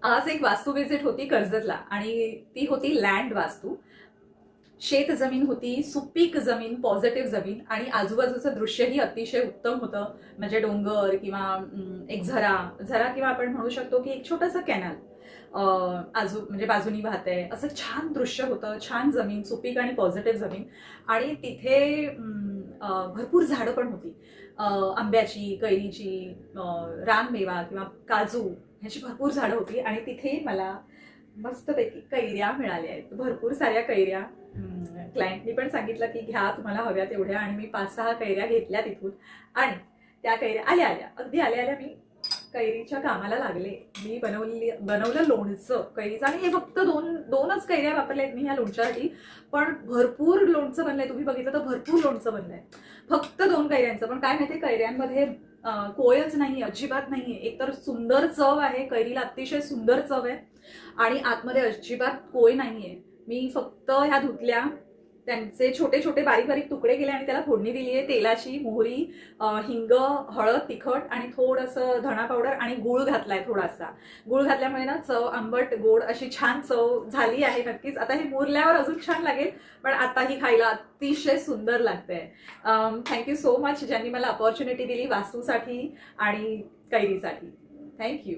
आज एक वास्तू विजिट होती कर्जतला आणि ती होती लँड वास्तू. शेत जमीन होती, सुपीक जमीन, पॉझिटिव्ह जमीन आणि आजूबाजूचं दृश्यही अतिशय उत्तम होतं. म्हणजे डोंगर किंवा एक झरा झरा किंवा आपण म्हणू शकतो की एक छोटंसं कॅनल आजू म्हणजे बाजूनी वाहतंय असं छान दृश्य होतं. छान जमीन, सुपीक आणि पॉझिटिव्ह जमीन. आणि तिथे भरपूर झाडं पण होती. आंब्याची, कैरीची, रानमेवा किंवा काजू ह्याची भरपूर झाडं होती. आणि तिथे मला मस्तपैकी कैऱ्या मिळाल्या आहेत, भरपूर साऱ्या कैऱ्या. क्लायंटनी पण सांगितलं की घ्या तुम्हाला हव्या तेवढ्या, आणि मी 5-6 कैऱ्या घेतल्या तिथून. आणि त्या कैऱ्या आल्या आल्या अगदी आल्या आल्या मी कैरीच्या कामाला लागले. मी बनवलं लोणचं कैरीचं, आणि हे फक्त दोनच कैऱ्या वापरल्यात मी ह्या लोणच्यासाठी. पण भरपूर लोणचं बनलंय, तुम्ही बघितलं तर भरपूर लोणचं बनलंय फक्त 2 कैऱ्यांचं. पण काय माहितीये, कैऱ्यांमध्ये कोयच नाही, अजिबात नाहीये. एकतर सुंदर चव आहे, कैरीला अतिशय सुंदर चव आहे, आणि आतमध्ये अजिबात कोय नाहीये. मी फक्त ह्या धुतल्या, त्यांचे छोटे छोटे बारीक बारीक तुकडे केले आणि त्याला फोडणी दिली आहे तेलाची, मोहरी, हिंग, हळद, तिखट आणि थोडंसं धणा पावडर आणि गूळ घातलाय. थोडासा गूळ घातल्यामुळे ना चव आंबट गोड अशी छान चव झाली आहे. नक्कीच आता हे मुरल्यावर अजून छान लागेल, पण आता ही खायला अतिशय सुंदर लागते. थँक्यू सो मच ज्यांनी मला अपॉर्च्युनिटी दिली वास्तूसाठी आणि कैरीसाठी. थँक्यू.